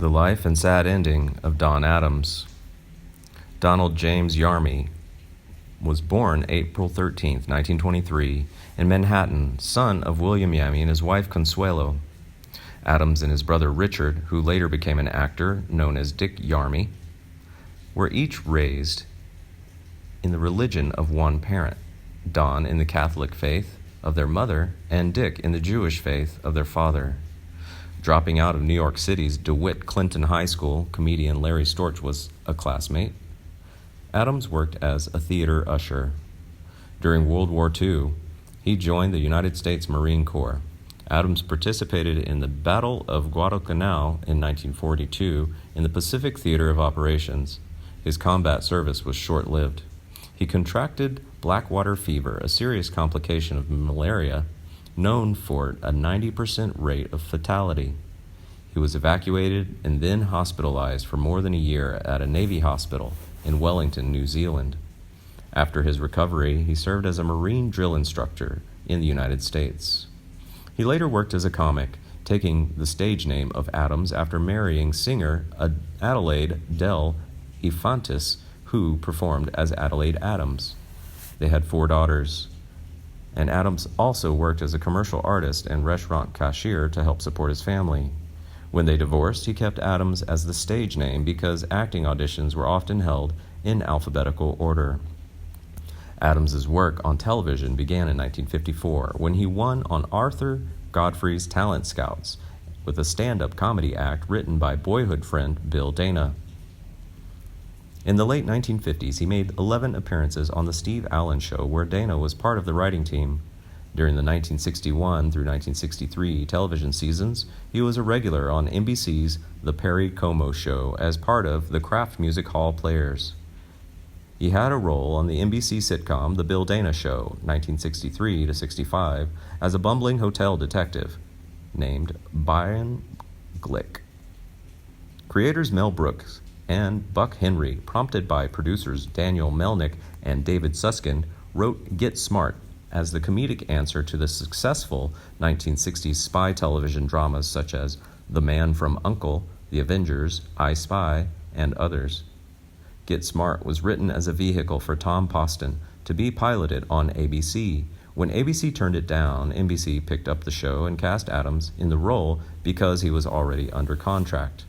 The life and sad ending of Don Adams. Donald James Yarmy was born April 13, 1923, in Manhattan, son of William Yarmy and his wife Consuelo. Adams and his brother Richard, who later became an actor known as Dick Yarmy, were each raised in the religion of one parent, Don in the Catholic faith of their mother and Dick in the Jewish faith of their father. Dropping out of New York City's DeWitt Clinton High School, comedian Larry Storch was a classmate. Adams worked as a theater usher. During World War II, he joined the United States Marine Corps. Adams participated in the Battle of Guadalcanal in 1942 in the Pacific Theater of Operations. His combat service was short-lived. He contracted blackwater fever, a serious complication of malaria, known for a 90% rate of fatality. He was evacuated and then hospitalized for more than a year at a Navy hospital in Wellington, New Zealand. After his recovery, he served as a Marine drill instructor in the United States. He later worked as a comic, taking the stage name of Adams after marrying singer Adelaide Del Infantis, who performed as Adelaide Adams. They had 4 daughters, and Adams also worked as a commercial artist and restaurant cashier to help support his family. When they divorced, he kept Adams as the stage name because acting auditions were often held in alphabetical order. Adams's work on television began in 1954 when he won on Arthur Godfrey's Talent Scouts with a stand-up comedy act written by boyhood friend Bill Dana. In the late 1950s, he made 11 appearances on The Steve Allen Show, where Dana was part of the writing team. During the 1961 through 1963 television seasons, he was a regular on NBC's The Perry Como Show as part of the Kraft Music Hall Players. He had a role on the NBC sitcom The Bill Dana Show, 1963 to 65, as a bumbling hotel detective named Byron Glick. Creators Mel Brooks and Buck Henry, prompted by producers Daniel Melnick and David Susskind, wrote Get Smart as the comedic answer to the successful 1960s spy television dramas such as The Man from U.N.C.L.E., The Avengers, I Spy, and others. Get Smart was written as a vehicle for Tom Poston to be piloted on ABC. When ABC turned it down, NBC picked up the show and cast Adams in the role because he was already under contract.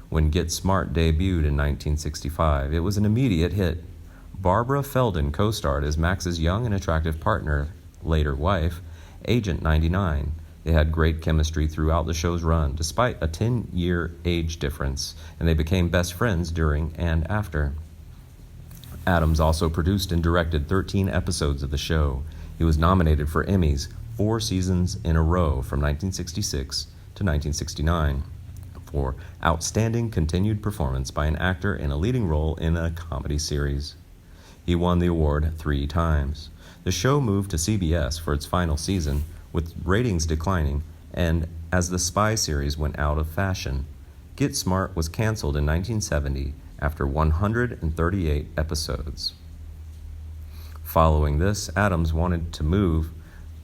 When Get Smart debuted in 1965, it was an immediate hit. Barbara Feldon co-starred as Max's young and attractive partner, later wife, Agent 99. They had great chemistry throughout the show's run, despite a 10-year age difference, and they became best friends during and after. Adams also produced and directed 13 episodes of the show. He was nominated for Emmys 4 seasons in a row from 1966 to 1969. For outstanding continued performance by an actor in a leading role in a comedy series. He won the award 3 times. The show moved to CBS for its final season, with ratings declining, and as the spy series went out of fashion. Get Smart was canceled in 1970 after 138 episodes. Following this, Adams wanted to move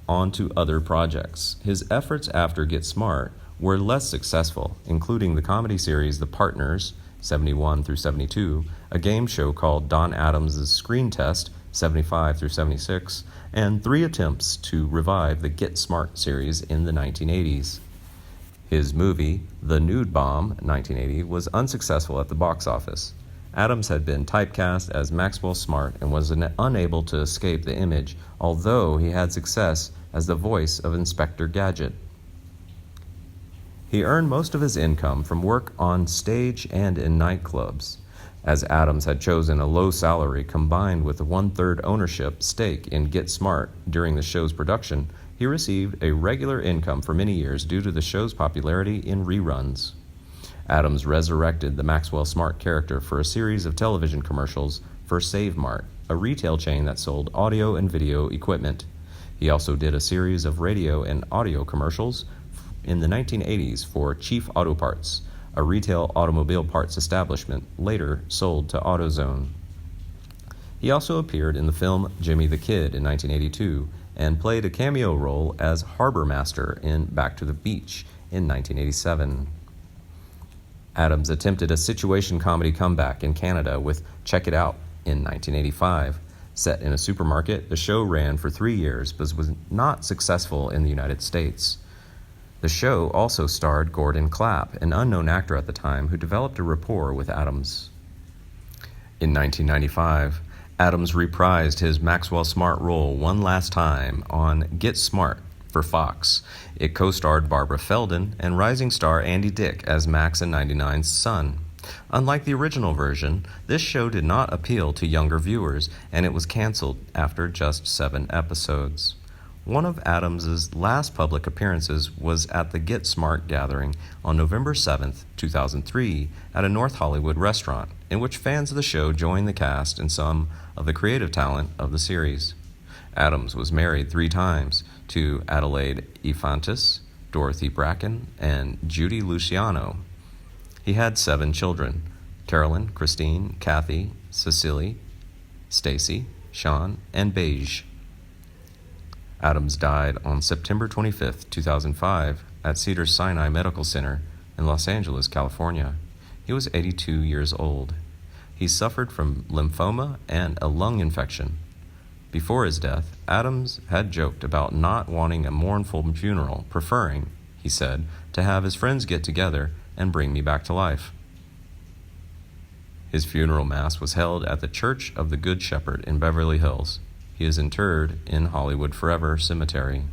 on to other projects. His efforts after Get Smart were less successful, including the comedy series The Partners, 71 through 72, a game show called Don Adams' Screen Test, 75 through 76, and 3 attempts to revive the Get Smart series in the 1980s. His movie, The Nude Bomb, 1980, was unsuccessful at the box office. Adams had been typecast as Maxwell Smart and was unable to escape the image, although he had success as the voice of Inspector Gadget. He earned most of his income from work on stage and in nightclubs. As Adams had chosen a low salary combined with a 1/3 ownership stake in Get Smart during the show's production, he received a regular income for many years due to the show's popularity in reruns. Adams resurrected the Maxwell Smart character for a series of television commercials for Save Mart, a retail chain that sold audio and video equipment. He also did a series of radio and audio commercials in the 1980s for Chief Auto Parts, a retail automobile parts establishment later sold to AutoZone. He also appeared in the film Jimmy the Kid in 1982 and played a cameo role as Harbor Master in Back to the Beach in 1987. Adams attempted a situation comedy comeback in Canada with Check It Out in 1985. Set in a supermarket, the show ran for 3 years but was not successful in the United States. The show also starred Gordon Clapp, an unknown actor at the time who developed a rapport with Adams. In 1995, Adams reprised his Maxwell Smart role one last time on Get Smart for Fox. It co-starred Barbara Feldon and rising star Andy Dick as Max and 99's son. Unlike the original version, this show did not appeal to younger viewers, and it was canceled after just 7 episodes. One of Adams's last public appearances was at the Get Smart gathering on November 7, 2003, at a North Hollywood restaurant, in which fans of the show joined the cast and some of the creative talent of the series. Adams was married 3 times to Adelaide Infantis, Dorothy Bracken, and Judy Luciano. He had 7 children: Carolyn, Christine, Kathy, Cecily, Stacy, Sean, and Beige. Adams died on September 25, 2005, at Cedars-Sinai Medical Center in Los Angeles, California. He was 82 years old. He suffered from lymphoma and a lung infection. Before his death, Adams had joked about not wanting a mournful funeral, preferring, he said, to have his friends get together and bring me back to life. His funeral mass was held at the Church of the Good Shepherd in Beverly Hills. He is interred in Hollywood Forever Cemetery.